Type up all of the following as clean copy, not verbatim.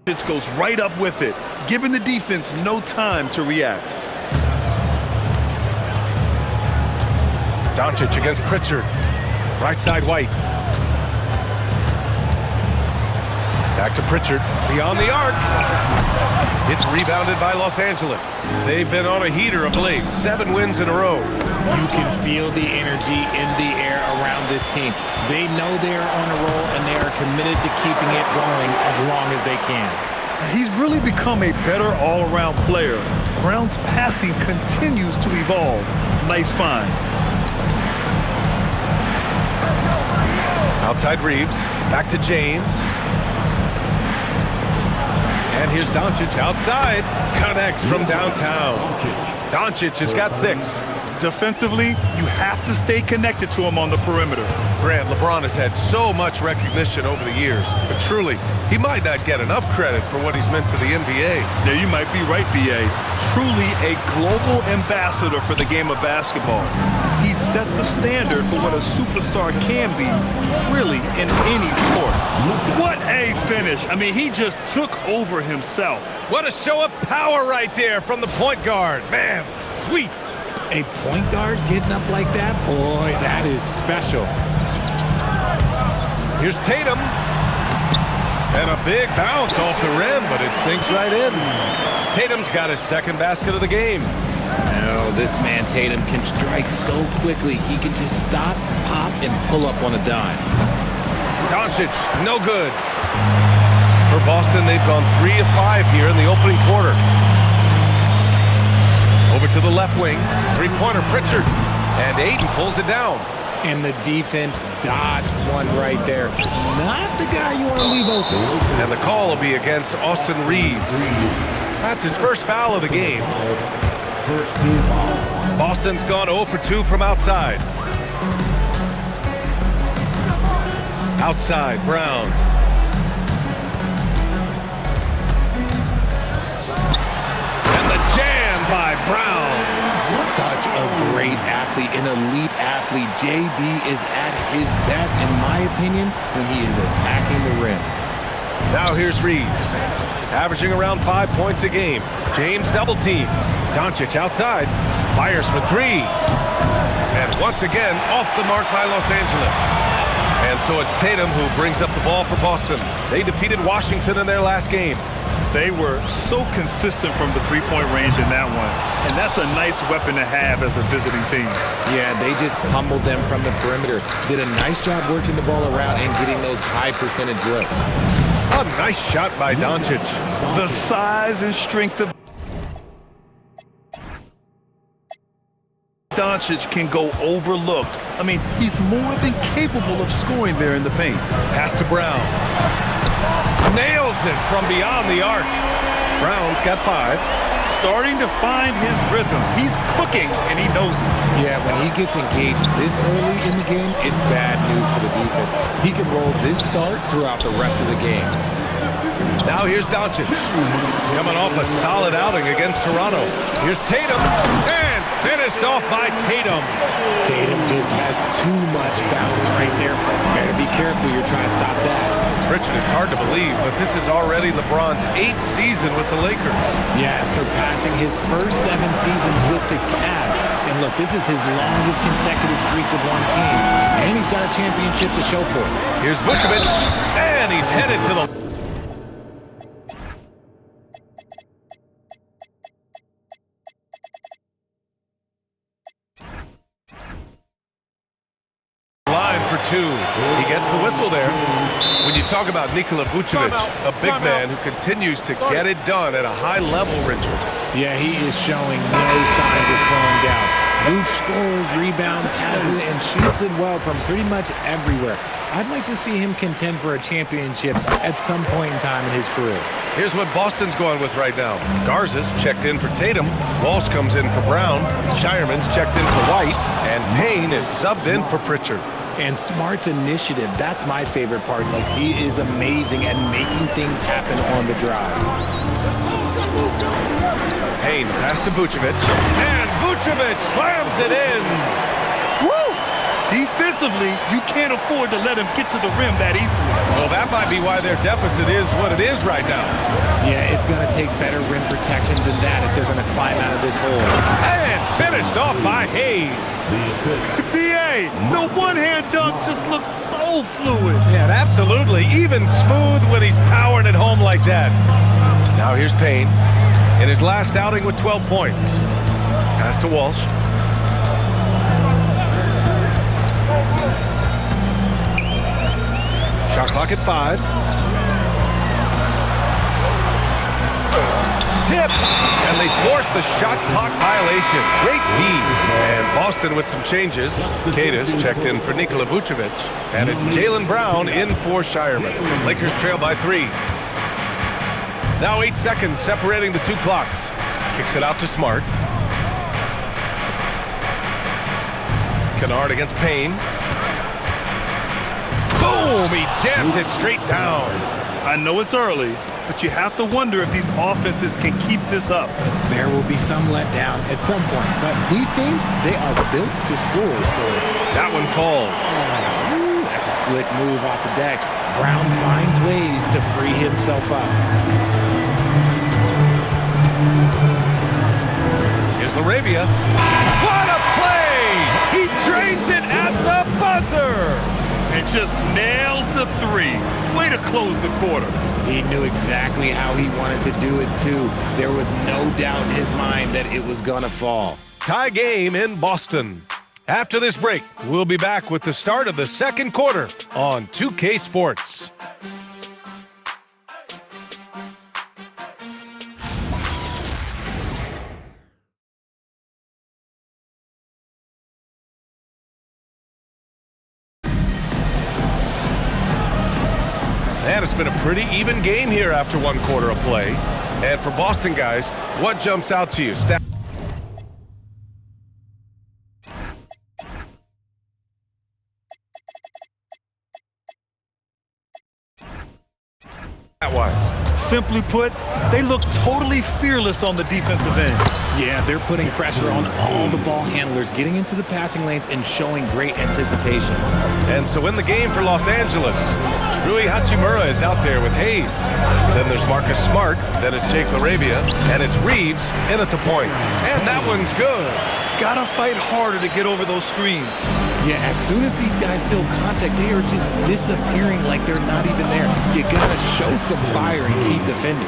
It goes right up with it, giving the defense no time to react. Doncic against Pritchard. Right side, White. Back to Pritchard. Beyond the arc. It's rebounded by Los Angeles. They've been on a heater of late. 7 wins in a row. You can feel the energy in the air around this team. They know they are on a roll, and they are committed to keeping it going as long as they can. He's really become a better all-around player. Brown's passing continues to evolve. Nice find. Outside Reeves. Back to James. And here's Doncic outside. Connects from downtown. Doncic has got 6. Defensively, you have to stay connected to him on the perimeter. Grant, LeBron has had so much recognition over the years, but truly, he might not get enough credit for what he's meant to the NBA. Yeah, you might be right, B.A. Truly a global ambassador for the game of basketball. He set the standard for what a superstar can be, really, in any sport. What a finish. I mean, he just took over himself. What a show of power right there from the point guard. Man, sweet. A point guard getting up like that? Boy, that is special. Here's Tatum. And a big bounce off the rim, but it sinks right in. Tatum's got his 2nd basket of the game. No, this man Tatum can strike so quickly. He can just stop, pop, and pull up on a dime. Doncic, no good. For Boston, they've gone 3 of 5 here in the opening quarter. Over to the left wing. 3-pointer Pritchard. And Ayton pulls it down. And the defense dodged one right there. Not the guy you want to leave open. And the call will be against Austin Reeves. That's his first foul of the game. Boston's gone 0 for 2 from outside. Outside, Brown. By Brown. Such a great athlete, an elite athlete. JB is at his best, in my opinion, when he is attacking the rim. Now here's Reeves, averaging around 5 points a game. James double team. Doncic outside, fires for 3. And once again, off the mark by Los Angeles. And so it's Tatum who brings up the ball for Boston. They defeated Washington in their last game. They were so consistent from the 3-point range in that one. And that's a nice weapon to have as a visiting team. Yeah, they just pummeled them from the perimeter. Did a nice job working the ball around and getting those high percentage looks. A nice shot by Doncic. The size and strength of Doncic can go overlooked. I mean, he's more than capable of scoring there in the paint. Pass to Brown. Nails it from beyond the arc. Brown's got 5. Starting to find his rhythm. He's cooking, and he knows it. Yeah, when he gets engaged this early in the game, it's bad news for the defense. He can roll this start throughout the rest of the game. Now here's Doncic. Coming off a solid outing against Toronto. Here's Tatum. And finished off by Tatum. Tatum just has too much bounce right there. You gotta be careful. You're trying to stop that. Richard, it's hard to believe, but this is already LeBron's 8th season with the Lakers. Yeah, surpassing his first 7 seasons with the Cavs. And look, this is his longest consecutive streak with one team. And he's got a championship to show for it. Here's Vucevic. And he's headed to the line for 2. He gets the whistle there. When you talk about Nikola Vucevic, a big man who continues to get it done at a high level, Richard. Yeah, he is showing no signs of slowing down. Vooch scores, rebounds, passes, and shoots it well from pretty much everywhere. I'd like to see him contend for a championship at some point in time in his career. Here's what Boston's going with right now. Garza's checked in for Tatum. Walsh comes in for Brown. Shireman's checked in for White. And Payne is subbed in for Pritchard. And Smart's initiative, that's my favorite part. Like, he is amazing at making things happen on the drive. Payne pass to Vucevic. And Vucevic slams it in. Woo! Defensively, you can't afford to let him get to the rim that easily. Well, that might be why their deficit is what it is right now. Yeah, it's going to take better rim protection than that if they're going to climb out of this hole. And finished off by Hayes. BA, the one-hand dunk just looks so fluid. Yeah, absolutely. Even smooth when he's powering it home like that. Now here's Payne in his last outing with 12 points. Pass to Walsh. Shot clock at 5. Tip, and they force the shot clock violation. Great D. And Boston with some changes. Cadis checked in for Nikola Vucevic, and it's Jaylen Brown in for Shireman. Lakers trail by 3. Now 8 seconds separating the two clocks. Kicks it out to Smart. Kennard against Payne. Boom! He jams it straight down. I know it's early, but you have to wonder if these offenses can keep this up. There will be some letdown at some point, but these teams, they are built to score, so... That one falls. Ooh, that's a slick move off the deck. Brown finds ways to free himself up. Here's Laravia. What a play! He drains it at the buzzer! And just nails the 3. Way to close the quarter. He knew exactly how he wanted to do it, too. There was no doubt in his mind that it was going to fall. Tie game in Boston. After this break, we'll be back with the start of the second quarter on 2K Sports. And it's been a pretty even game here after one quarter of play. And for Boston guys, what jumps out to you? Stat-wise. Simply put, they look totally fearless on the defensive end. Yeah, they're putting pressure on all the ball handlers, getting into the passing lanes and showing great anticipation. And so in the game for Los Angeles, Rui Hachimura is out there with Hayes. Then there's Marcus Smart, then it's Jake Laravia, and it's Reeves in at the point. And that one's good. Gotta fight harder to get over those screens. Yeah, as soon as these guys feel contact, they are just disappearing like they're not even there. You gotta show some fire and keep defending.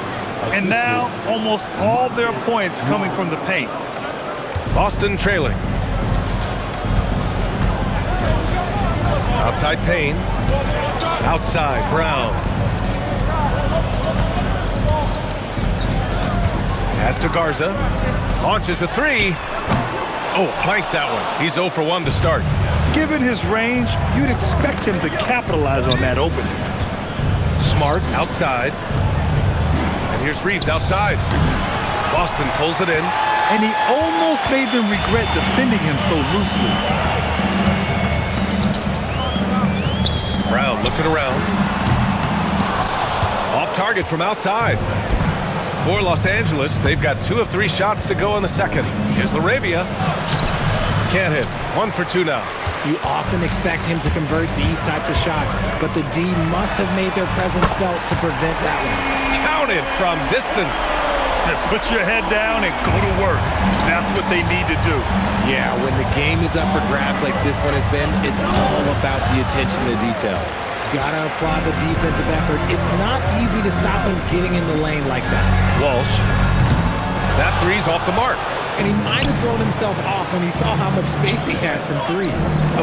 And now, almost all their points coming from the paint. Boston trailing. Outside Payne. Outside Brown. Pass to Garza. Launches a 3. Oh, clanks that one. He's 0 for 1 to start. Given his range, you'd expect him to capitalize on that opening. Smart outside. And here's Reeves outside. Boston pulls it in. And he almost made them regret defending him so loosely. Brown looking around. Off target from outside. For Los Angeles, they've got 2 of 3 shots to go in the second. Here's Laravia. Can't hit. 1 for 2 now. You often expect him to convert these types of shots, but the D must have made their presence felt to prevent that one. Counted from distance. Put your head down and go to work. That's what they need to do. Yeah, when the game is up for grabs like this one has been, it's all about the attention to detail. Gotta applaud the defensive effort. It's not easy to stop him getting in the lane like that. Walsh. That 3's off the mark. And he might have thrown himself off when he saw how much space he had from 3.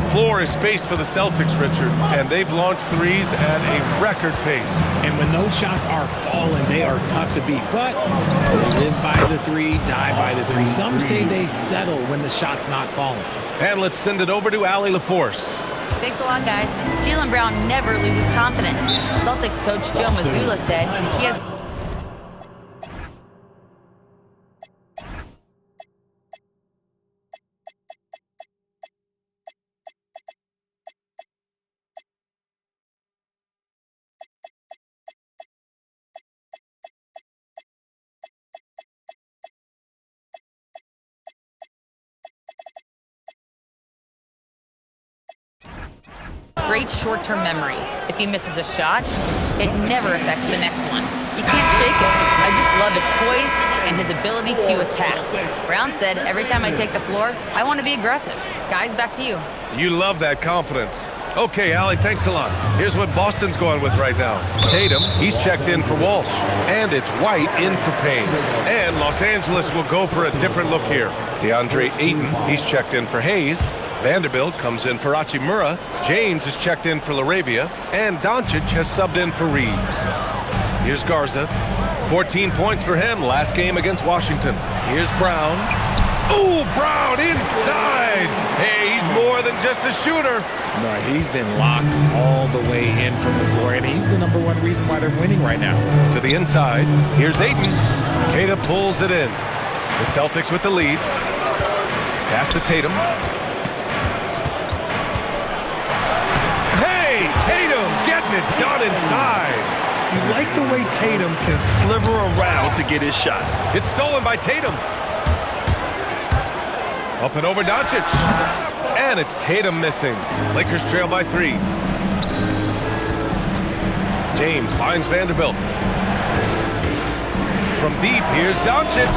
The floor is space for the Celtics, Richard, and they've launched 3s at a record pace. And when those shots are falling, they are tough to beat. But they live by the 3, die by the 3. Some say they settle when the shot's not falling. And let's send it over to Allie LaForce. Thanks a lot, guys. Jaylen Brown never loses confidence. Celtics coach Joe Mazzulla said he has... great short-term memory. If he misses a shot, it never affects the next one. You can't shake it. I love his poise and his ability to attack. Brown said, every time I take the floor, I want to be aggressive. Guys, back to you. You love that confidence. Okay, Allie, thanks a lot. Here's what Boston's going with right now. Tatum, he's checked in for Walsh. And it's White in for Payne. And Los Angeles will go for a different look here. DeAndre Ayton, he's checked in for Hayes. Vanderbilt comes in for Hachimura. James is checked in for LaRabia. And Doncic has subbed in for Reeves. Here's Garza. 14 points for him last game against Washington. Here's Brown. Ooh, Brown inside! Hey, he's more than just a shooter. No, he's been locked all the way in from the floor, and he's the #1 reason why they're winning right now. To the inside, here's Ayton. Queta pulls it in. The Celtics with the lead. Pass to Tatum. Hey, Tatum getting it done inside. You like the way Tatum can sliver around to get his shot. It's stolen by Tatum. Up and over Doncic. And it's Tatum missing. Lakers trail by 3. James finds Vanderbilt. From deep, here's Doncic.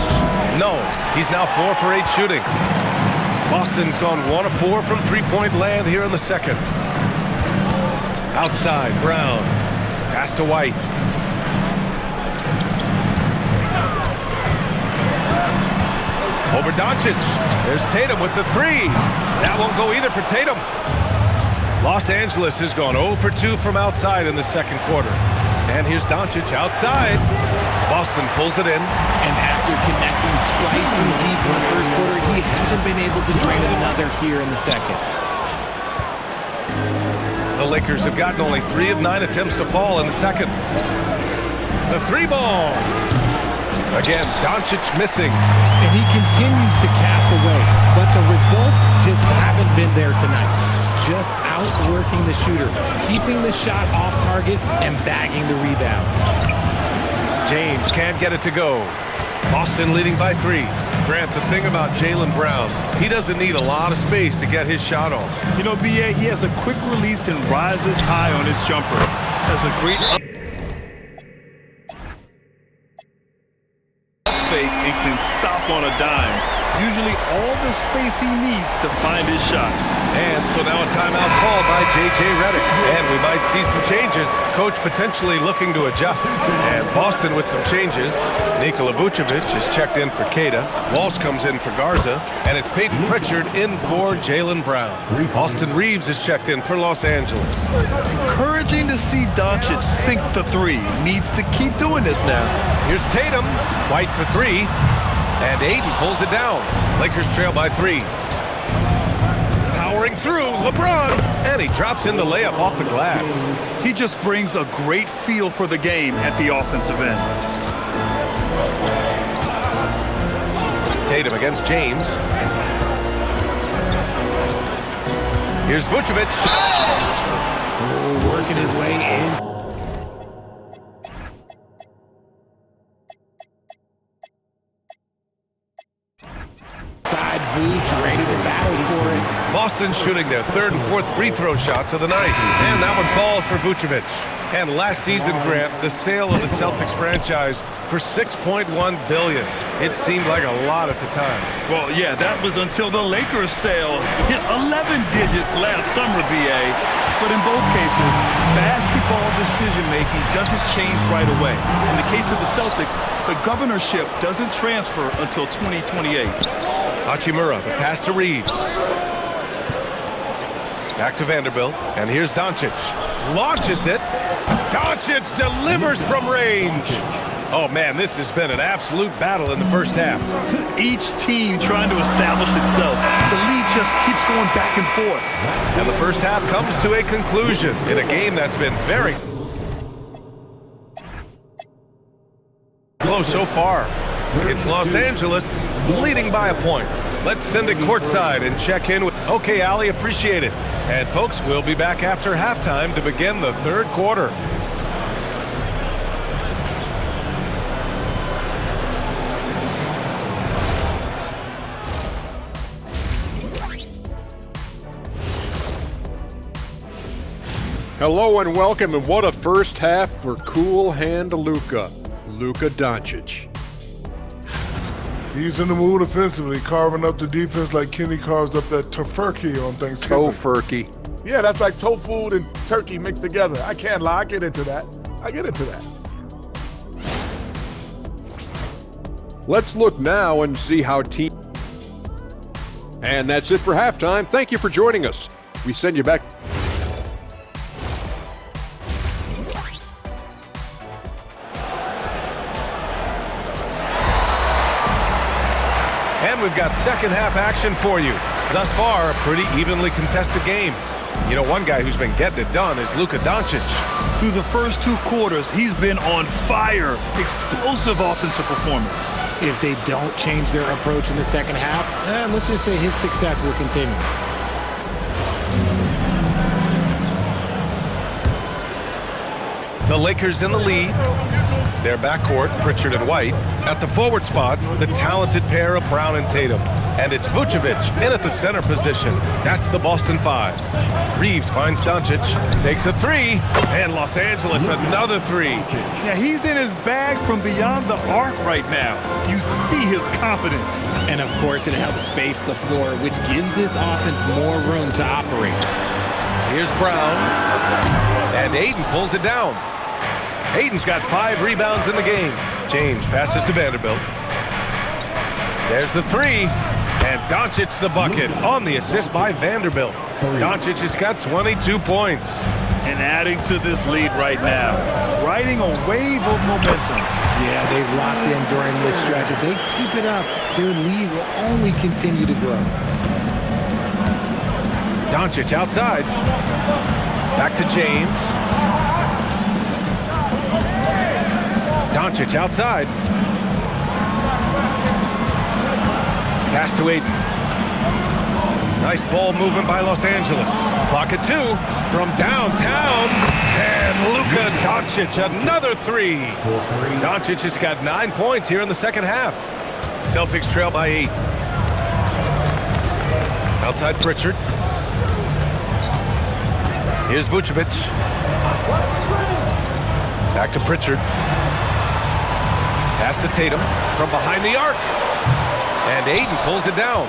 No, he's now 4 for 8 shooting. Boston's gone 1 of 4 from three-point land here in the second. Outside, Brown. Pass to White. Over Doncic. There's Tatum with the 3. That won't go either for Tatum. Los Angeles has gone 0 for 2 from outside in the second quarter. And here's Doncic outside. Boston pulls it in. And after connecting twice from deep in the first quarter, he hasn't been able to drain another here in the second. The Lakers have gotten only 3 of 9 attempts to fall in the second. The 3 ball. Again, Doncic missing. And he continues to cast away, but the results just haven't been there tonight. Just outworking the shooter, keeping the shot off target, and bagging the rebound. James can't get it to go. Boston leading by 3. Grant, the thing about Jaylen Brown, he doesn't need a lot of space to get his shot off. You know, BA, he has a quick release and rises high on his jumper. Has a great fake and can stop on a dime. Usually all the space he needs to find his shot. And so now a timeout called by J.J. Redick. And we might see some changes. Coach potentially looking to adjust. And Boston with some changes. Nikola Vucevic is checked in for Queta. Walsh comes in for Garza. And it's Peyton Pritchard in for Jaylen Brown. Austin Reeves is checked in for Los Angeles. Encouraging to see Doncic sink the 3. Needs to keep doing this now. Here's Tatum. White for 3. And Ayton pulls it down. Lakers trail by 3. Powering through, LeBron. And he drops in the layup off the glass. He just brings a great feel for the game at the offensive end. Tatum against James. Here's Vucevic. Oh, working his way in. Vooch ready to battle for it. Boston shooting their 3rd and 4th free throw shots of the night. And that one falls for Vucevic. And last season, Grant, the sale of the Celtics franchise for $6.1 billion. It seemed like a lot at the time. Well, yeah, that was until the Lakers sale hit 11 digits last summer, BA. But in both cases, basketball decision-making doesn't change right away. In the case of the Celtics, the governorship doesn't transfer until 2028. Hachimura, the pass to Reeves. Back to Vanderbilt, and here's Doncic. Launches it. Doncic delivers from range. Oh, man, this has been an absolute battle in the first half. Each team trying to establish itself. The lead just keeps going back and forth. And the first half comes to a conclusion in a game that's been very close so far. It's Los Angeles leading by a point. Let's send it courtside and check in with... Okay, Allie, appreciate it. And folks, we'll be back after halftime to begin the 3rd quarter. Hello and welcome, and what a first half for cool hand Luka Doncic. He's in the mood offensively, carving up the defense like Kenny carves up that tofurkey on Thanksgiving. Tofurkey. Yeah, that's like tofu and turkey mixed together. I can't lie, I get into that. Let's look now and see how team... And that's it for halftime. Thank you for joining us. We send you back... And we've got second half action for you. Thus far, a pretty evenly contested game. You know, one guy who's been getting it done is Luka Doncic. Through the first 2 quarters, he's been on fire. Explosive offensive performance. If they don't change their approach in the second half, let's just say his success will continue. The Lakers in the lead. Their backcourt, Pritchard and White. At the forward spots, the talented pair of Brown and Tatum. And it's Vucevic in at the center position. That's the Boston Five. Reeves finds Doncic, takes a 3, and Los Angeles another 3. Yeah, he's in his bag from beyond the arc right now. You see his confidence. And of course, it helps space the floor, which gives this offense more room to operate. Here's Brown, and Ayton pulls it down. Ayton's got 5 rebounds in the game. James passes to Vanderbilt. There's the 3, and Doncic the bucket on the assist by Vanderbilt. Doncic has got 22 points. And adding to this lead right now, riding a wave of momentum. Yeah, they've locked in during this stretch. If they keep it up, their lead will only continue to grow. Doncic outside. Back to James. Doncic outside. Pass to Ayton. Nice ball movement by Los Angeles. Clock at 2 from downtown. And Luka Doncic, another 3. Doncic has got 9 points here in the second half. Celtics trail by 8. Outside Pritchard. Here's Vucevic. Back to Pritchard. Pass to Tatum from behind the arc. And Ayton pulls it down.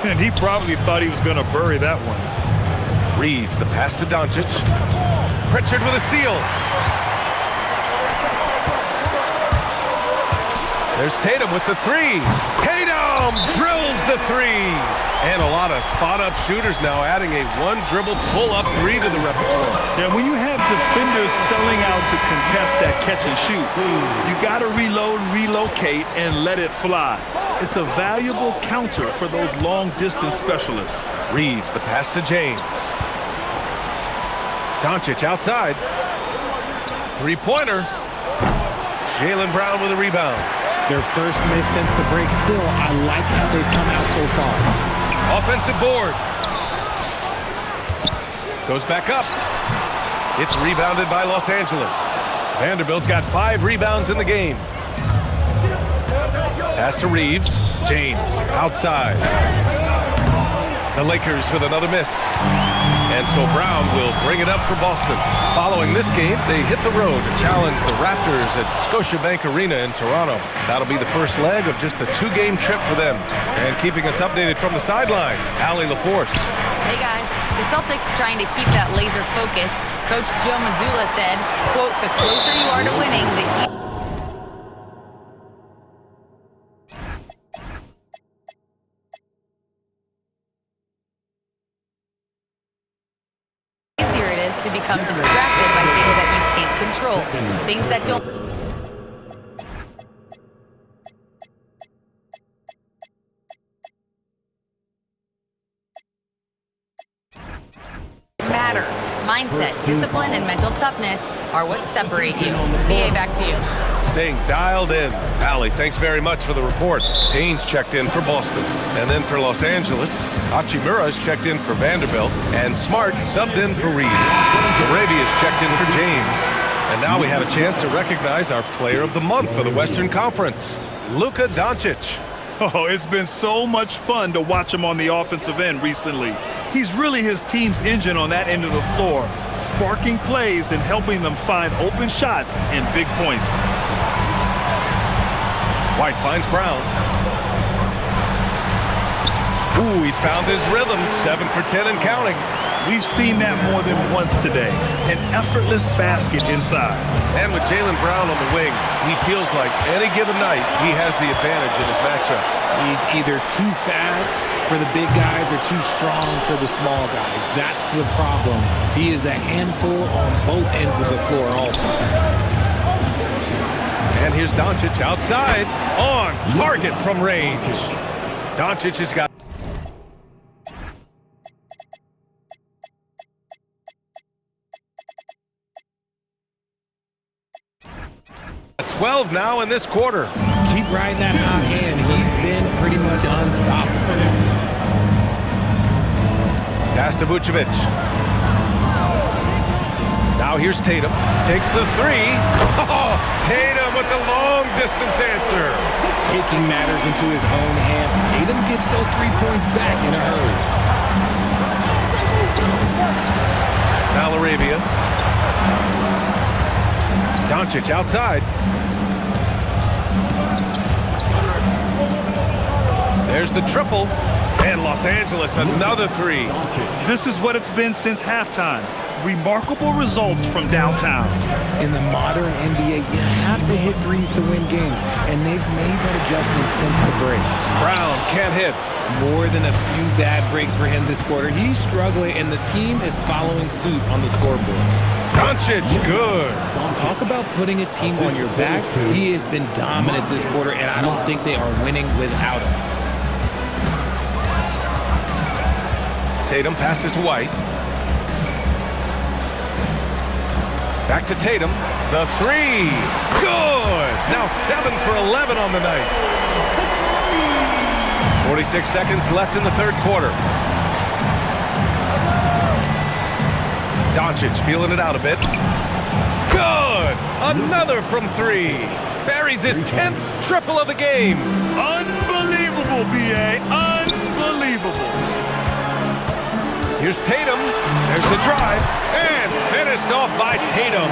And he probably thought he was going to bury that one. Reeves, the pass to Doncic. Pritchard with a steal. There's Tatum with the 3. Tatum drills the 3. And a lot of spot-up shooters now, adding a one-dribble pull-up 3 to the repertoire. Yeah, when you have defenders selling out to contest that catch and shoot, you got to reload, relocate, and let it fly. It's a valuable counter for those long-distance specialists. Reeves, the pass to James. Doncic outside. 3-pointer. Jaylen Brown with a rebound. Their first miss since the break. Still, I like how they've come out so far. Offensive board. Goes back up. It's rebounded by Los Angeles. Vanderbilt's got 5 rebounds in the game. Pass to Reeves. James outside. The Lakers with another miss. And so Brown will bring it up for Boston. Following this game, they hit the road to challenge the Raptors at Scotiabank Arena in Toronto. That'll be the first leg of just a 2-game trip for them. And keeping us updated from the sideline, Allie LaForce. Hey guys, the Celtics trying to keep that laser focus. Coach Joe Mazzulla said, quote, "The closer you are to winning, the to become distracted by things that you can't control, things that don't matter. Mindset, discipline, and mental toughness are what separate you. BA, back to you. Staying dialed in. Allie, thanks very much for the report. Haynes checked in for Boston. And then for Los Angeles, Hachimura's checked in for Vanderbilt. And Smart subbed in for Reeves. Arabia's checked in for James. And now we have a chance to recognize our Player of the Month for the Western Conference, Luka Doncic. Oh, it's been so much fun to watch him on the offensive end recently. He's really his team's engine on that end of the floor, sparking plays and helping them find open shots and big points. White finds Brown. Ooh, he's found his rhythm. 7 for 10 and counting. We've seen that more than once today. An effortless basket inside. And with Jaylen Brown on the wing, he feels like any given night he has the advantage in his matchup. He's either too fast for the big guys or too strong for the small guys. That's the problem. He is a handful on both ends of the floor also. And here's Doncic outside, on target from range. Doncic has got 12 now in this quarter. Keep riding that hot hand. He's been pretty much unstoppable. Pass to Vucevic. Now here's Tatum. Takes the three. Oh, Tatum with the long distance answer. Taking matters into his own hands. Tatum gets those 3 points back in a hurry. Now Arabia. Doncic outside. There's the triple. And Los Angeles, another three. This is what it's been since halftime. Remarkable results from downtown. In the modern NBA, you have to hit threes to win games, and they've made that adjustment since the break. Brown can't hit. More than a few bad breaks for him this quarter. He's struggling, and the team is following suit on the scoreboard. Doncic, good. Talk about putting a team on your back. He has been dominant this quarter, and I don't think they are winning without him. Tatum passes to White. Back to Tatum. The three. Good. Now 7 for 11 on the night. 46 seconds left in the third quarter. Doncic feeling it out a bit. Good. Another from three. Buries his 10th triple of the game. Unbelievable, B.A. Unbelievable. Here's Tatum. There's the drive. And finished off by Tatum.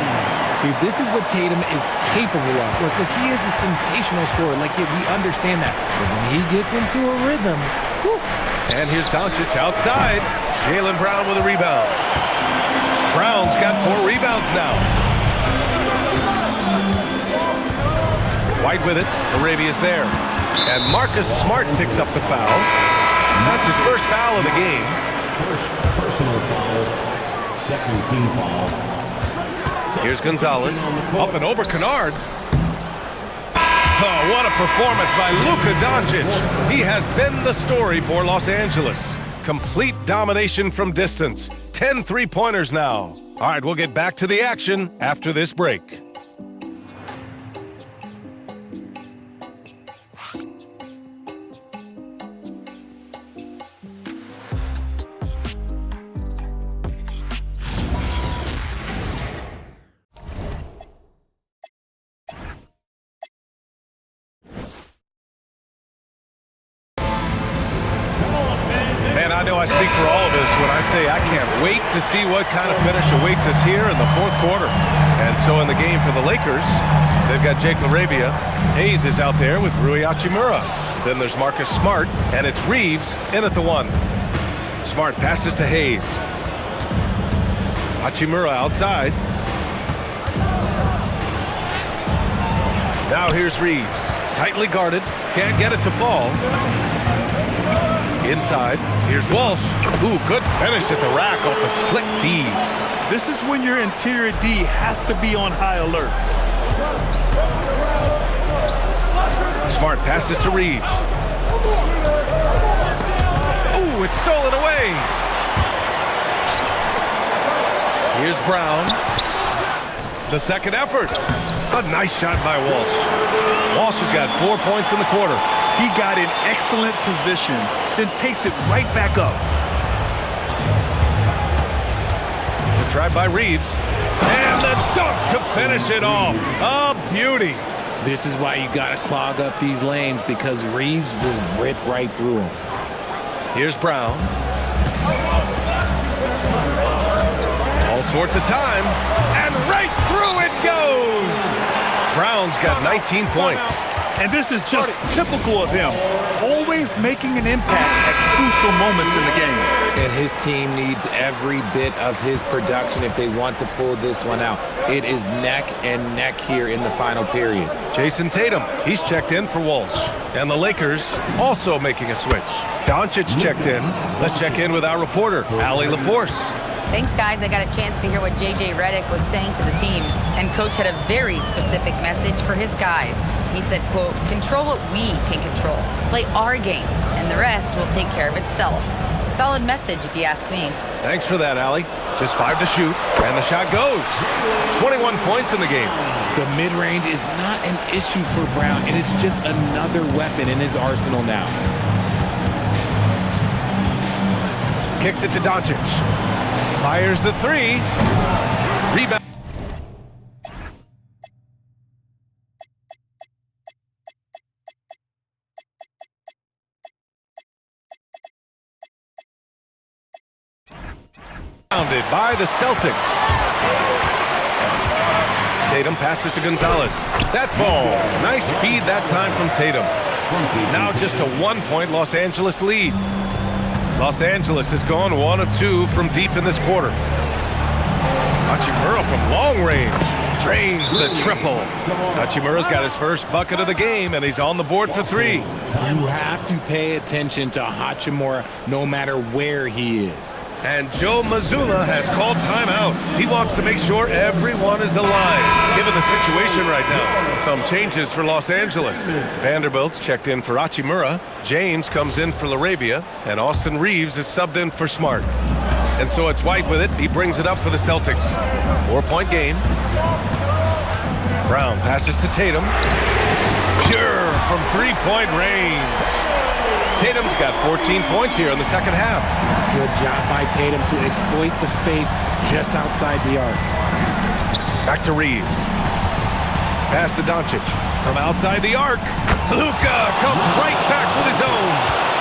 See, this is what Tatum is capable of. Look, he is a sensational scorer. Like, we understand that. But when he gets into a rhythm, whew. And here's Doncic outside. Jaylen Brown with a rebound. Brown's got 4 rebounds now. White with it. Arabia's there. And Marcus Smart picks up the foul. That's his first foul of the game. Personal foul, second team foul. Here's Gonzalez, up and over Kennard. Oh, what a performance by Luka Doncic. He has been the story for Los Angeles. Complete domination from distance. 10 three-pointers now. All right, we'll get back to the action after this break. I know I speak for all of us when I say I can't wait to see what kind of finish awaits us here in the fourth quarter. And so in the game for the Lakers, they've got Jake LaRavia. Hayes is out there with Rui Hachimura. Then there's Marcus Smart, and it's Reeves in at the 1. Smart passes to Hayes. Hachimura outside. Now here's Reeves. Tightly guarded. Can't get it to fall. Inside, here's Walsh. Ooh, good finish at the rack off the slick feed. This is when your interior D has to be on high alert. Smart passes to Reeves. Ooh, it's stolen away. Here's Brown. The second effort. A nice shot by Walsh. Walsh has got 4 points in the quarter. He got in excellent position, then takes it right back up. The drive by Reeves. And the dunk to finish it off. A beauty. This is why you got to clog up these lanes, because Reeves will rip right through them. Here's Brown. All sorts of time. And right through it goes. Brown's got 19 points. And this is just typical of him, always making an impact at crucial moments in the game. And his team needs every bit of his production if they want to pull this one out. It is neck and neck here in the final period. Jason Tatum, he's checked in for Walsh. And the Lakers also making a switch. Doncic checked in. Let's check in with our reporter, Allie LaForce. Thanks, guys. I got a chance to hear what J.J. Redick was saying to the team. And Coach had a very specific message for his guys. He said, quote, control what we can control. Play our game, and the rest will take care of itself. Solid message, if you ask me. Thanks for that, Allie. Just 5 to shoot, and the shot goes. 21 points in the game. The mid-range is not an issue for Brown. It is just another weapon in his arsenal now. Kicks it to Doncic. Fires the three. Rebound. Founded by the Celtics. Tatum passes to Gonzalez. That falls. Nice feed that time from Tatum. Now just a 1-point Los Angeles lead. Los Angeles has gone 1 of 2 from deep in this quarter. Hachimura from long range drains the triple. Hachimura's got his first bucket of the game, and he's on the board for 3. You have to pay attention to Hachimura no matter where he is. And Joe Mazzulla has called timeout. He wants to make sure everyone is alive, given the situation right now. Some changes for Los Angeles. Vanderbilt's checked in for Hachimura. James comes in for LaRabia. And Austin Reeves is subbed in for Smart. And so it's White with it. He brings it up for the Celtics. 4-point game. Brown passes to Tatum. Pure from 3-point range. Tatum's got 14 points here in the second half. Good job by Tatum to exploit the space just outside the arc. Back to Reeves. Pass to Doncic. From outside the arc, Luka comes right back with his own.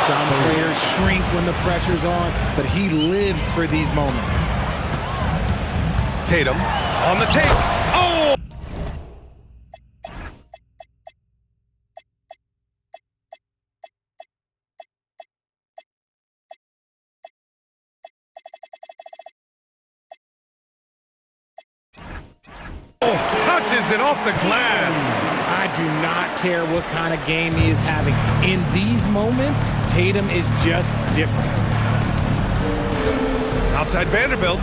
Some players shrink when the pressure's on, but he lives for these moments. Tatum on the take. Oh! Touches it off the glass. I do not care what kind of game he is having. In these moments, Tatum is just different. Outside Vanderbilt.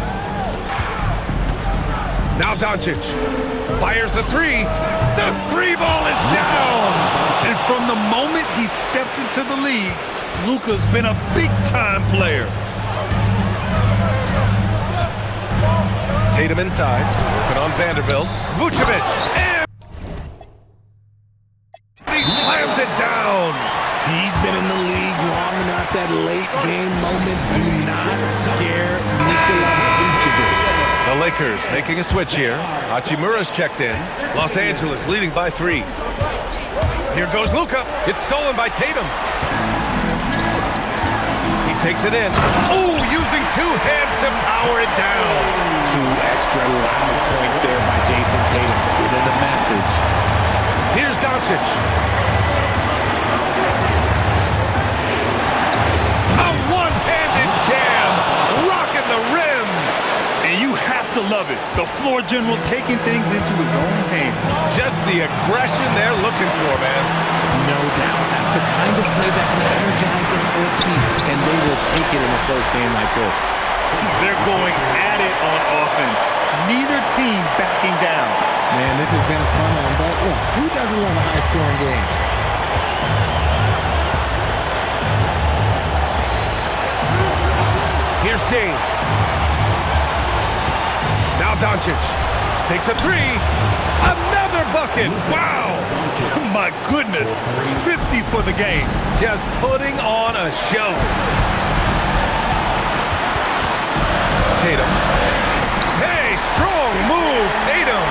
Now Doncic fires the three. The three ball is down. And from the moment he stepped into the league, Luka's been a big-time player. Tatum inside, put on Vanderbilt. Vucevic, and he slams it down. He's been in the league long enough that late game moments do not scare Nikola Vucevic. The Lakers making a switch here. Hachimura's checked in. Los Angeles leading by 3. Here goes Luka. It's stolen by Tatum. He takes it in. Oh, using 2 hands to power it down. 2 extra loud points there by Jason Tatum. Sending a message. Here's Doncic. A one-handed jam. Rocking the rim. And you have to love it. The floor general taking things into his own hands. Just the aggression they're looking for, man. No doubt. That's the kind of play that can energize their whole team, and they will take it in a close game like this. They're going at it on offense. Neither team backing down. Man, this has been a fun one, but look, who doesn't love a high-scoring game? Here's James. Now Doncic takes a 3. Another bucket. Wow. My goodness. 50 for the game. Just putting on a show. Tatum. Hey, strong move, Tatum.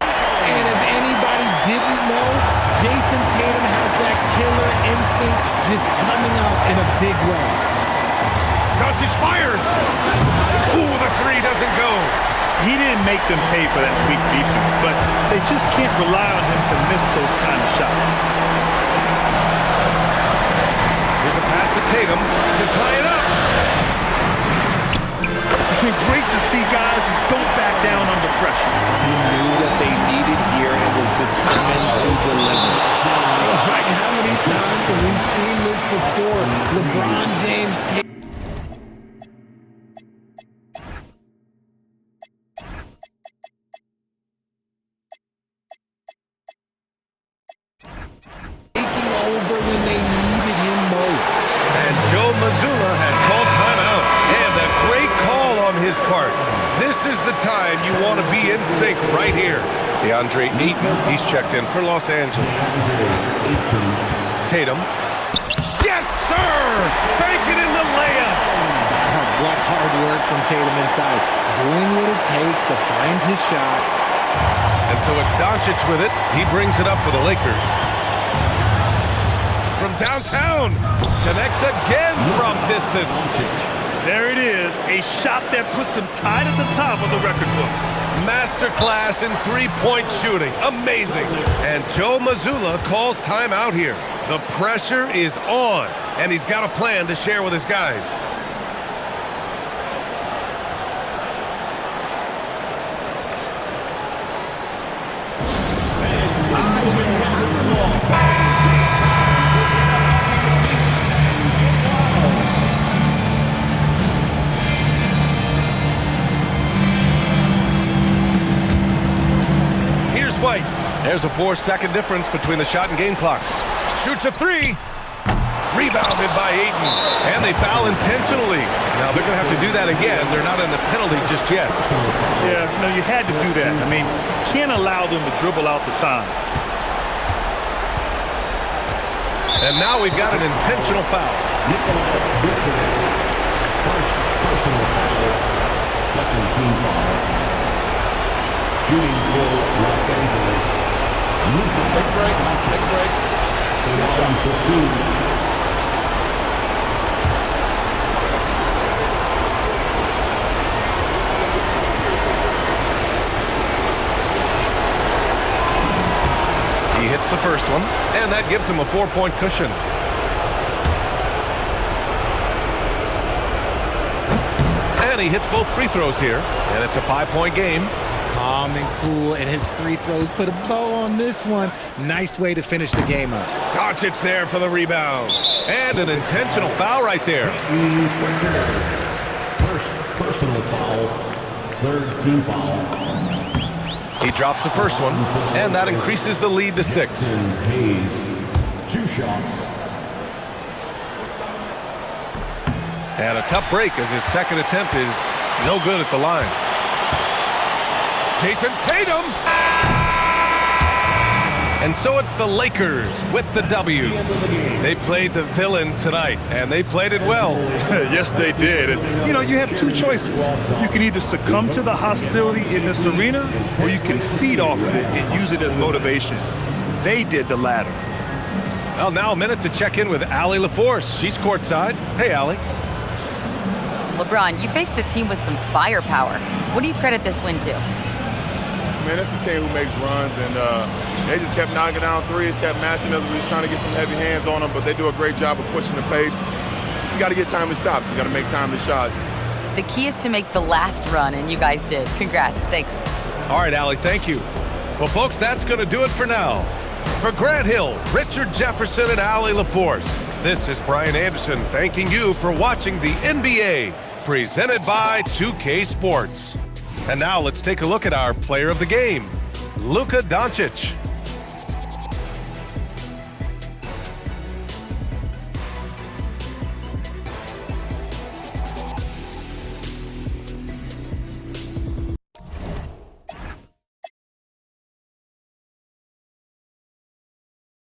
And if anybody didn't know, Jason Tatum has that killer instinct just coming out in a big way. Doncic fires. Ooh, the 3 doesn't go. He didn't make them pay for that weak defense, but they just can't rely on him to miss those kind of shots. Here's a pass to Tatum to tie it up. Great to see guys who don't back down under pressure. He knew what they needed here and was determined to deliver. Like how many times have we seen this before? LeBron James taking over when they needed him most. And Joe Mazzulla has called timeout. And a great call on his part. This is the time you want to be in sync right here. DeAndre Ayton, he's checked in for Los Angeles. Tatum. Yes, sir! Banking in the layup. What hard work from Tatum inside. Doing what it takes to find his shot. And so it's Doncic with it. He brings it up for the Lakers. From downtown. Connects again from distance. There it is, a shot that puts him tied at the top of the record books. Masterclass in three-point shooting. Amazing. And Joe Mazzulla calls timeout here. The pressure is on, and he's got a plan to share with his guys. White. There's a 4-second difference between the shot and game clock. Shoots a three. Rebounded by Ayton. And they foul intentionally. Now they're going to have to do that again. They're not in the penalty just yet. Yeah, no, you had to do that. I mean, can't allow them to dribble out the time. And now we've got an intentional foul. Personal foul. Second team foul. Shooting for Los Angeles. Take a break. Take a break. Good shot for two. He hits the first one, and that gives him a 4-point cushion. And he hits both free throws here, and it's a 5-point game. Calm and cool, and his free throws put a bow on this one. Nice way to finish the game up. Doncic there for the rebound. And an intentional foul right there. First personal foul. Third team foul. He drops the first one, and that increases the lead to 6. Hayes, 2 shots. And a tough break as his second attempt is no good at the line. Jason Tatum! And so it's the Lakers with the W. They played the villain tonight, and they played it well. Yes, they did. And, you know, you have two choices. You can either succumb to the hostility in this arena, or you can feed off of it and use it as motivation. They did the latter. Well, now a minute to check in with Allie LaForce. She's courtside. Hey, Allie. LeBron, you faced a team with some firepower. What do you credit this win to? Man, that's the team who makes runs, and they just kept knocking down threes, kept matching us. We was trying to get some heavy hands on them, but they do a great job of pushing the pace. You got to get timely stops. You got to make timely shots. The key is to make the last run, and you guys did. Congrats. Thanks. All right, Allie, thank you. Well, folks, that's going to do it for now. For Grant Hill, Richard Jefferson, and Allie LaForce, this is Brian Anderson thanking you for watching the NBA, presented by 2K Sports. And now let's take a look at our player of the game, Luka Doncic.